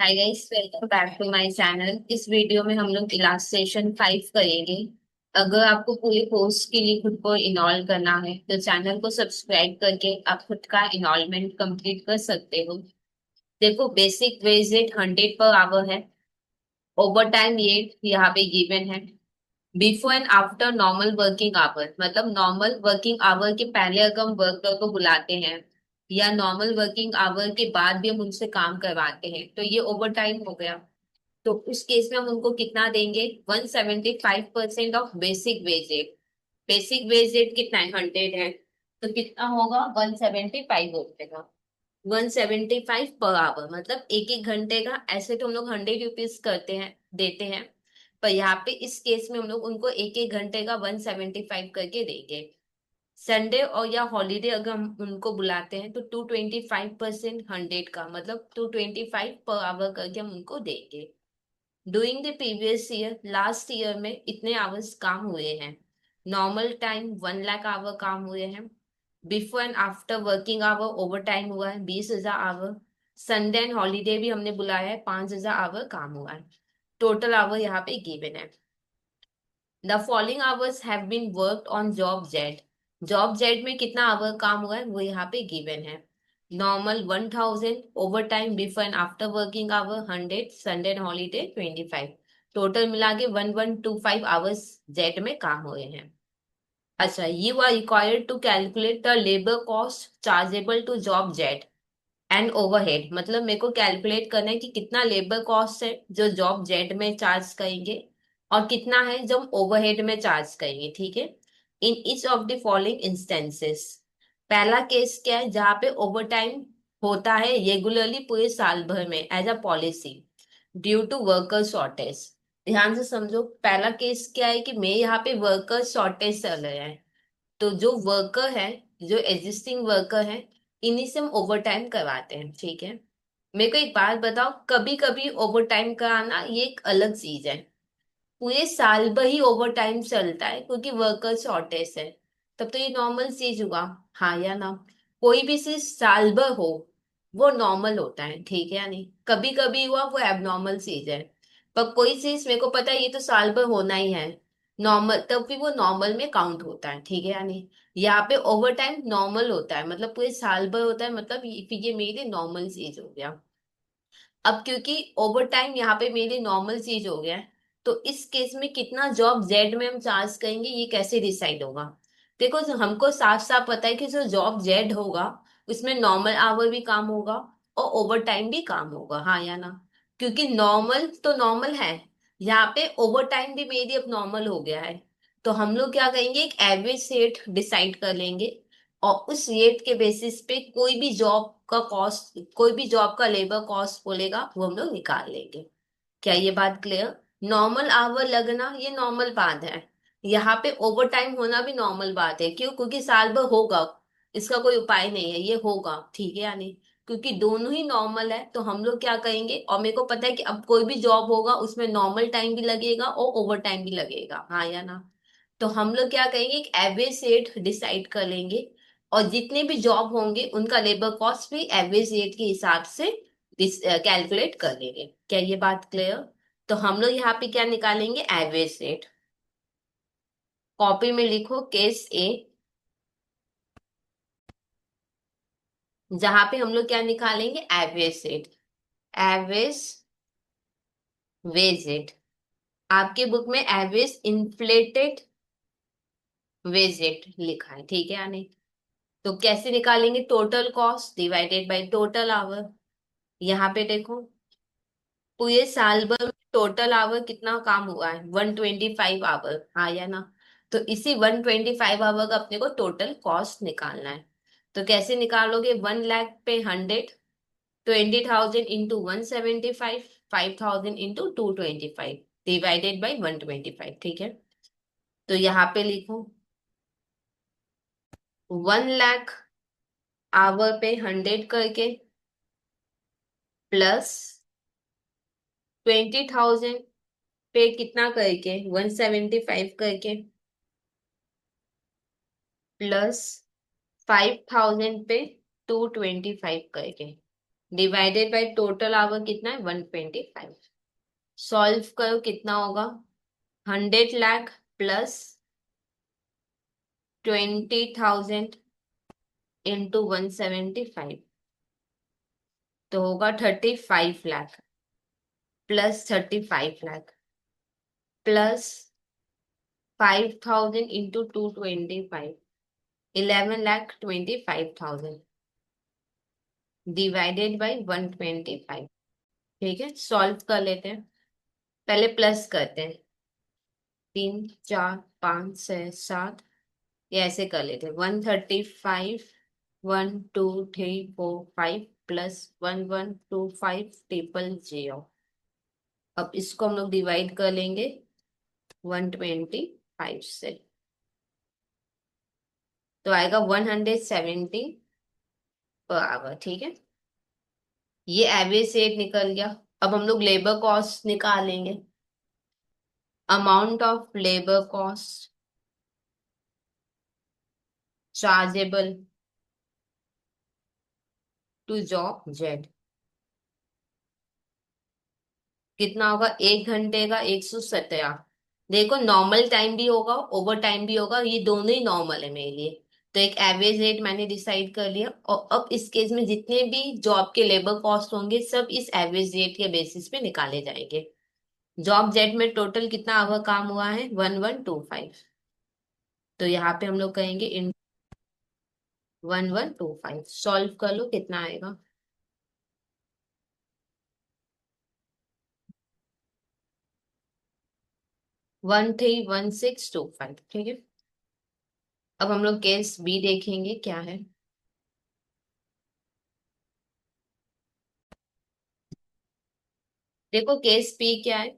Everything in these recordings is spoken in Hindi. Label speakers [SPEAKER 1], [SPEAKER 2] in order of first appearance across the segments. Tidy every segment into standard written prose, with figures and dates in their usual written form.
[SPEAKER 1] Hi guys, welcome back to my channel. इस वीडियो में हम लोग इलास्ट्रेशन 5 करेंगे। अगर आपको पूरे कोर्स के लिए खुद को इनॉल करना है तो चैनल को सब्सक्राइब करके आप खुद का इनॉलमेंट कंप्लीट कर सकते हो। देखो, basic wage rate 100 per hour है। ओवर टाइम रेट यहाँ पे गिवन है। Before and after normal working hour, मतलब नॉर्मल वर्किंग आवर के पहले अगर हम वर्कर को बुलाते हैं या नॉर्मल वर्किंग आवर के बाद भी हम उनसे काम करवाते हैं तो ये ओवर टाइम हो गया। तो उस केस में हम उनको कितना देंगे? 175% of basic wage rate. Basic wage rate कितना है? 100 है, तो कितना होगा? 175 हो जाएगा। 175 पर आवर मतलब एक एक घंटे का। ऐसे तो हम लोग 100 रुपीज करते हैं, देते हैं, पर यहाँ पे इस केस में हम लोग उनको एक एक घंटे का 175 करके देंगे। संडे और या हॉलीडे अगर हम उनको बुलाते हैं तो 225% 100 का मतलब 225 पर आवर करके हम उनको देंगे। Doing the previous year, last year में इतने आवर्स काम हुए हैं। नॉर्मल टाइम 1 लाख आवर काम हुए हैं। Before and after working hour over time हुआ है 20,000 आवर। संडे एंड हॉलीडे भी हमने बुलाया है, 5,000 आवर काम हुआ है। टोटल आवर यहाँ पे गिवन है। The following hours have been worked on job Z. Job Z में कितना आवर काम हुआ है वो यहाँ पे गिवन है। Normal 1000, over time before and after working hour 100, Sunday and holiday 25। Total मिला के 1125 आवर्स जेड में काम हुए हैं। अच्छा, you are required to calculate the labour cost chargeable to job Z and overhead. मतलब मेरे को कैलकुलेट करना है कि कितना लेबर कॉस्ट है जो जॉब जेड में चार्ज करेंगे और कितना है जो हम ओवरहेड में चार्ज करेंगे। ठीक है। In each of the following instances, पहला केस क्या है जहाँ पे ओवर टाइम होता है रेगुलरली पूरे साल भर में as a policy due to worker shortage. ध्यान से समझो, पहला केस क्या है कि मैं यहाँ पे वर्कर शॉर्टेज चल रहा है, तो जो वर्कर है, जो एग्जिस्टिंग वर्कर है, इन्हीं से हम ओवर टाइम करवाते हैं। ठीक है। मेरे को एक बात बताओ, कभी कभी ओवर टाइम कराना ये एक अलग चीज है। पूरे साल भर ही ओवर टाइम चलता है क्योंकि वर्कर शॉर्टेज है, तब तो ये नॉर्मल चीज हुआ। हाँ या ना? कोई भी चीज साल भर हो वो नॉर्मल होता है, ठीक है या नहीं? कभी कभी हुआ वो एबनॉर्मल चीज है। पर कोई चीज मेरे को पता है ये तो साल भर होना ही है नॉर्मल, तब भी वो नॉर्मल में काउंट होता है, ठीक है या नहीं? यहाँ पे ओवर टाइम नॉर्मल होता है, मतलब पूरे साल भर होता है, मतलब ये मेरे लिए नॉर्मल चीज हो गया। अब क्योंकि ओवर टाइम यहाँ पे मेरे लिए नॉर्मल चीज हो गया है, तो इस केस में कितना जॉब जेड में हम चार्ज करेंगे ये कैसे डिसाइड होगा? देखो, जो हमको साफ साफ पता है कि जो जॉब जेड होगा उसमें नॉर्मल आवर भी काम होगा और ओवर टाइम भी काम होगा। हाँ या ना? क्योंकि नॉर्मल तो नॉर्मल है, यहाँ पे ओवर टाइम भी मेरी अब नॉर्मल हो गया है। तो हम लोग क्या करेंगे, एक एवरेज रेट डिसाइड कर लेंगे और उस रेट के बेसिस पे कोई भी जॉब का कॉस्ट, कोई भी जॉब का लेबर कॉस्ट बोलेगा वो हम लोग निकाल लेंगे। क्या ये बात क्लियर? नॉर्मल आवर लगना ये नॉर्मल बात है, यहाँ पे ओवर टाइम होना भी नॉर्मल बात है। क्यों? क्योंकि साल भर होगा, इसका कोई उपाय नहीं है, ये होगा, ठीक है या नहीं? क्योंकि दोनों ही नॉर्मल है तो हम लोग क्या करेंगे, और मेरे को पता है कि अब कोई भी जॉब होगा उसमें नॉर्मल टाइम भी लगेगा और ओवर टाइम भी लगेगा। हाँ या ना? तो हम लोग क्या करेंगे, एक एवरेज रेट डिसाइड कर लेंगे और जितने भी जॉब होंगे उनका लेबर कॉस्ट भी एवरेज रेट के हिसाब से कैलकुलेट कर लेंगे। क्या ये बात क्लियर? तो हम लोग यहाँ पे क्या निकालेंगे? Average rate. कॉपी में लिखो केस ए, जहां पे हम लोग क्या निकालेंगे? Average rate. Average wage rate. आपके बुक में एवरेज इन्फ्लेटेड वेज रेट लिखा है, ठीक है या नहीं? तो कैसे निकालेंगे? Total cost divided by total hour. यहाँ पे देखो, पूरे साल भर में टोटल आवर कितना काम हुआ है? 125 आवर। हाँ या ना? तो इसी 125 आवर का अपने को टोटल कॉस्ट निकालना है। तो कैसे निकालोगे? 1 लाख पे 100, 20,000 इंटू 175, 5,000 इंटू 225 डिवाइडेड बाई 125। ठीक है। तो यहाँ पे लिखो 1 लाख आवर पे 100 करके प्लस 20,000 पे कितना करके 175 करके प्लस 5,000 पे 225 करके डिवाइडेड बाय टोटल आवर कितना है 125। सॉल्व करो कितना होगा, 100 लाख प्लस 20,000 इंटू 175, तो होगा 35 lakh plus 35 lakh plus 5,000 into 225, 11,25,000 divided by 125। ठीक है, सॉल्व कर लेते हैं। पहले प्लस करते हैं, 3 4 5 6 7, ये ऐसे कर लेते हैं। 135, 1 2 3 4 5 प्लस 1125 0। अब इसको हम लोग डिवाइड कर लेंगे 125 से, तो आएगा 170 पर आवर। ठीक है, ये एवरेज रेट निकल गया। अब हम लोग लेबर कॉस्ट निकालेंगे। Amount of labour cost chargeable to job Z कितना होगा, 1 घंटे का 117। देखो नॉर्मल टाइम भी होगा, ओवर टाइम भी होगा, ये दोनों ही नॉर्मल है मेरे लिए। तो एक एवरेज रेट मैंने डिसाइड कर लिया, और अब इस केस में जितने भी जॉब के लेबर कॉस्ट होंगे सब इस एवरेज रेट के बेसिस पे निकाले जाएंगे। जॉब जेड में टोटल कितना आवर काम हुआ है, 1125। तो यहाँ पे हम लोग कहेंगे इन 1125। सॉल्व कर लो कितना आएगा, 131625। ठीक है, अब हम लोग केस बी देखेंगे क्या है। देखो केस बी क्या है,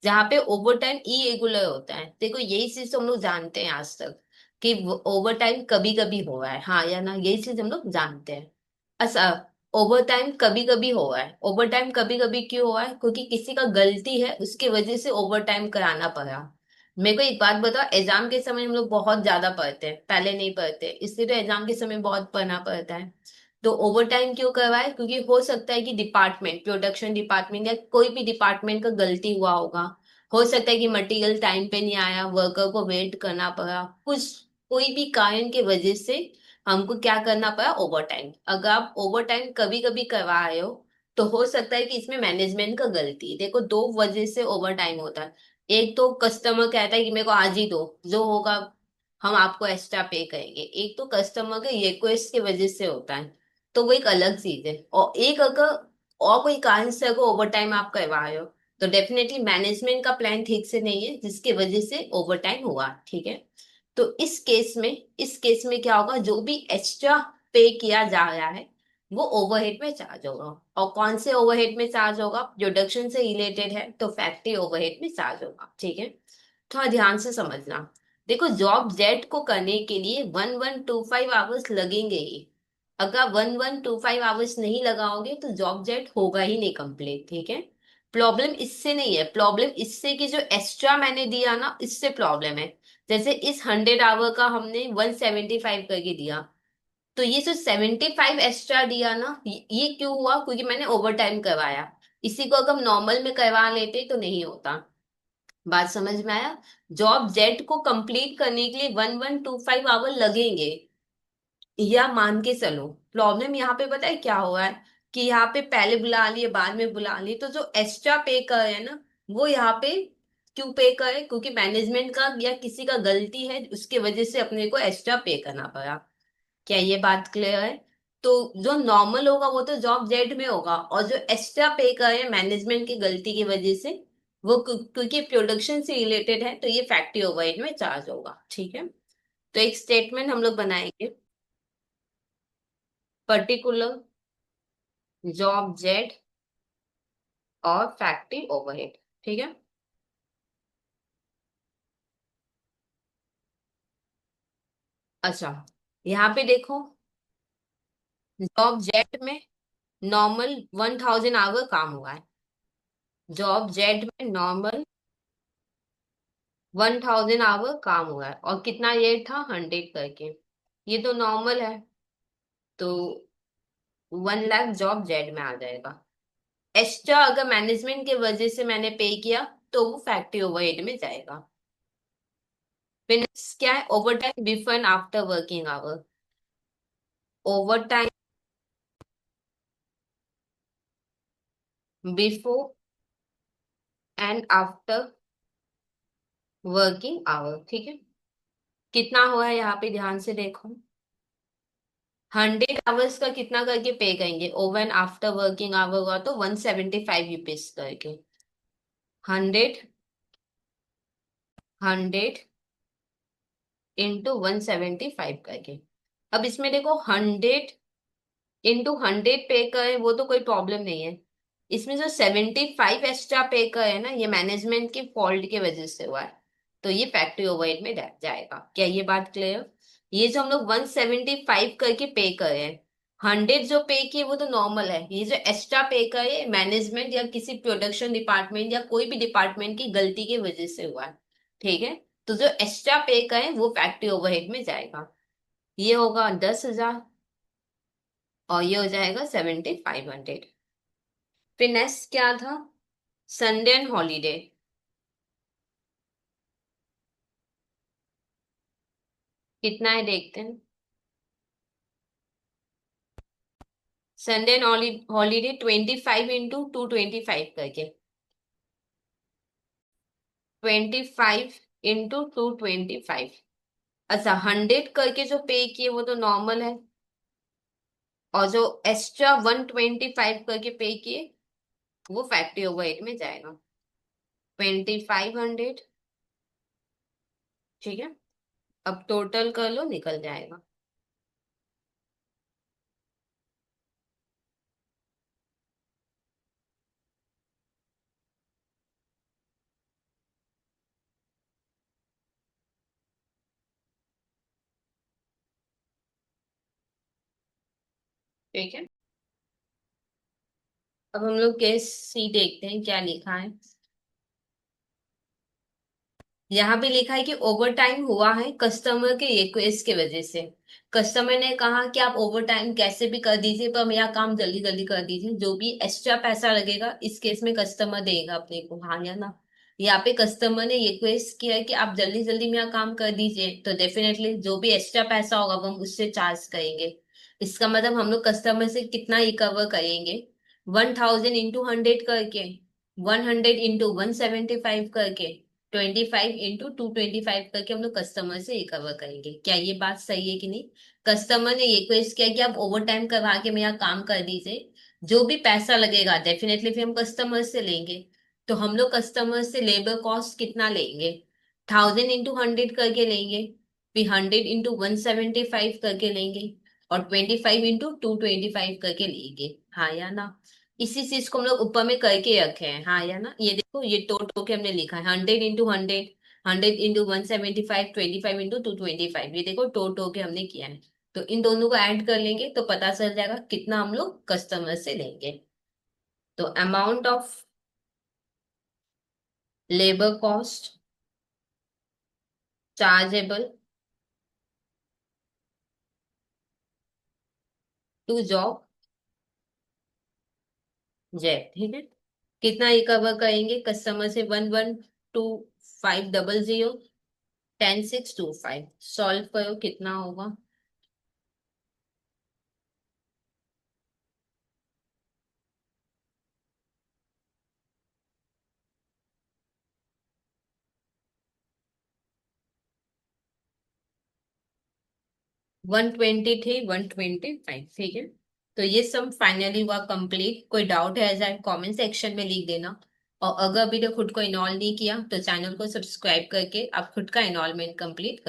[SPEAKER 1] जहाँ पे ओवर टाइम इरेगुलर होता है। देखो यही चीज तो हम लोग जानते हैं आज तक, कि ओवर टाइम कभी कभी हुआ है, हाँ या ना, यही चीज हम लोग जानते हैं। अच्छा, ओवर टाइम कभी कभी हुआ है। ओवर टाइम कभी कभी क्यों हुआ है, क्योंकि किसी का गलती है उसकी वजह से ओवर टाइम कराना पड़ा। मेरे को एक बात बताओ, एग्जाम के समय हम लोग बहुत ज्यादा पढ़ते हैं, पहले नहीं पढ़ते, इसलिए तो एग्जाम के समय बहुत पढ़ना पड़ता है। तो ओवर टाइम क्यों करवाए, क्योंकि हो सकता है कि डिपार्टमेंट, प्रोडक्शन डिपार्टमेंट या कोई भी डिपार्टमेंट का गलती हुआ होगा। हो सकता है कि मटेरियल टाइम पे नहीं आया, वर्कर को वेट करना पड़ा, कुछ कोई भी कारण की वजह से हमको क्या करना पड़ा, ओवर टाइम। अगर आप ओवर टाइम कभी कभी करवा रहे हो, तो हो सकता है कि इसमें मैनेजमेंट का गलती। देखो दो वजह से ओवर टाइम होता है। एक तो कस्टमर कहता है कि मेरे को आज ही दो, जो होगा हम आपको एक्स्ट्रा पे करेंगे। एक तो कस्टमर के रिक्वेस्ट की वजह से होता है, तो वो एक अलग चीज है। और एक अगर और कोई कारण से अगर ओवर टाइम आप करवा रहे हो, तो डेफिनेटली मैनेजमेंट का प्लान ठीक से नहीं है, जिसकी वजह से ओवर टाइम हुआ। ठीक है, तो इस केस में क्या होगा, जो भी एक्स्ट्रा पे किया जा रहा है वो ओवरहेड में चार्ज होगा। और कौन से ओवरहेड में चार्ज होगा, प्रोडक्शन से रिलेटेड है तो फैक्ट्री ओवरहेड में चार्ज होगा। ठीक है, थोड़ा ध्यान से समझना। देखो जॉब जेड को करने के लिए 1125 आवर्स लगेंगे ही। अगर 1125 आवर्स नहीं लगाओगे तो जॉब जेड होगा ही नहीं कंप्लीट। ठीक है, प्रॉब्लम इससे नहीं है, प्रॉब्लम इससे कि जो एक्स्ट्रा मैंने दिया ना, इससे प्रॉब्लम है। जैसे इस 100 आवर का हमने 175 करके दिया, तो ये जो 75 एक्स्ट्रा दिया ना, ये क्यों हुआ, क्योंकि मैंने ओवर टाइम करवाया। इसी को अगर हम नॉर्मल में करवा लेते तो नहीं होता। बात समझ में आया। जॉब जेड को कंप्लीट करने के लिए 1125 आवर लगेंगे, या मान के चलो। प्रॉब्लम यहाँ पे पता है क्या हुआ है, कि यहाँ पे पहले बुला लिए बाद में बुला लिए, तो जो एक्स्ट्रा पे कर है ना, वो यहाँ पे क्यों पे करे, क्योंकि मैनेजमेंट का या किसी का गलती है, उसके वजह से अपने को एक्स्ट्रा पे करना पड़ा। क्या ये बात क्लियर है। तो जो नॉर्मल होगा वो तो जॉब जेड में होगा, और जो एक्स्ट्रा पे करे मैनेजमेंट की गलती की वजह से, वो क्योंकि प्रोडक्शन से रिलेटेड है, तो ये फैक्ट्री ओवरहेड में चार्ज होगा। ठीक है, तो एक स्टेटमेंट हम लोग बनाएंगे, पर्टिकुलर जॉब जेड और फैक्ट्री ओवरहेड। ठीक है, अच्छा, यहाँ पे देखो, जॉब जेड में नॉर्मल 1000 आवर काम हुआ है। जॉब जेड में नॉर्मल 1000 आवर काम हुआ है, और कितना ये था, 100 करके। ये तो नॉर्मल है। तो 1 लाख जॉब जेड में आ जाएगा। एक्स्ट्रा अगर मैनेजमेंट के वजह से मैंने पे किया तो वो फैक्ट्री ओवरहेड में जाएगा। फिर next क्या है, over time before and after working hour. Over time before and after working hour, ठीक है। कितना हुआ है यहाँ पे ध्यान से देखो। 100 आवर्स का कितना करके पे करेंगे, over and after working hour हुआ तो 175 रुपीज करके। 100, 100 इंटू 175 करके। अब इसमें देखो 100 इंटू 100 पे करे वो तो कोई प्रॉब्लम नहीं है। इसमें जो 75 एक्स्ट्रा पे करे है ना, ये मैनेजमेंट की फॉल्ट की वजह से हुआ है। तो ये फैक्ट्री ओवरहेड में जाएगा। क्या ये बात क्लियर? ये जो हम लोग 175 करके पे करे हैं, 100 जो पे किए वो तो नॉर्मल है। ये जो एक्स्ट्रा पे करे मैनेजमेंट या किसी प्रोडक्शन डिपार्टमेंट या कोई भी डिपार्टमेंट की गलती की वजह से हुआ है, ठीक है। तो जो एक्स्ट्रा पे करे वो फैक्ट्री ओवरहेड में जाएगा। ये होगा 10,000 और ये हो जाएगा 7,500। फिर नेक्स्ट क्या था, संडे एंड हॉलीडे। कितना है देखते हैं। संडे एंड हॉलीडे 25 इंटू 225 करके। 25 इंटू 225। अच्छा, 100 करके जो पे किए वो तो नॉर्मल है। और जो एक्स्ट्रा 125 करके पे किए वो फैक्ट्री ओवरहेड में जाएगा। 2,500, ठीक है। अब टोटल कर लो, निकल जाएगा। ठीक है। अब हम लोग केस सी देखते हैं क्या लिखा है। यहाँ भी लिखा है कि ओवर टाइम हुआ है कस्टमर के रिक्वेस्ट की वजह से। कस्टमर ने कहा कि आप ओवर टाइम कैसे भी कर दीजिए पर मेरा काम जल्दी जल्दी कर दीजिए, जो भी एक्स्ट्रा पैसा लगेगा इस केस में कस्टमर देगा अपने को, हाँ या ना। यहाँ पे कस्टमर ने रिक्वेस्ट किया है कि आप जल्दी जल्दी मेरा काम कर दीजिए, तो डेफिनेटली जो भी एक्स्ट्रा पैसा होगा वो हम उससे चार्ज करेंगे। इसका मतलब हम लोग कस्टमर से कितना रिकवर करेंगे, 1,000 इंटू 100 करके, 100 इंटू 175 करके, 25 इंटू 225 करके हम लोग कस्टमर से रिकवर करेंगे। क्या ये बात सही है कि नहीं? कस्टमर ने रिक्वेस्ट किया कि आप ओवर टाइम करवा के मेरा काम कर दीजिए, जो भी पैसा लगेगा डेफिनेटली फिर हम कस्टमर से लेंगे। तो हम लोग कस्टमर से लेबर कॉस्ट कितना लेंगे, 1,000 इंटू 100 करके लेंगे, फिर 100 इंटू 175 करके लेंगे, और 25 इंटू 225 करके लेंगे, हाँ या ना। इसी चीज को हम लोग ऊपर में करके रखे हैं, हाँ या ना। ये देखो ये टो के हमने लिखा है 100 इंटू 100, 100 इंटू 175, 25 इंटू 225, ये देखो टो के हमने किया है। तो इन दोनों को ऐड कर लेंगे तो पता चल जाएगा कितना हम लोग कस्टमर से लेंगे। तो amount of labour cost chargeable to job Z, ठीक है। कितना रिकवर करेंगे कस्टमर से, 112500, 10625। सॉल्व करो कितना होगा। 123, 125, ठीक है। तो ये सम फाइनली हुआ कंप्लीट। कोई डाउट है ऐसा कमेंट सेक्शन में लिख देना। और अगर अभी तक खुद को इनॉल नहीं किया तो चैनल को सब्सक्राइब करके आप खुद का इनॉलमेंट कंप्लीट कर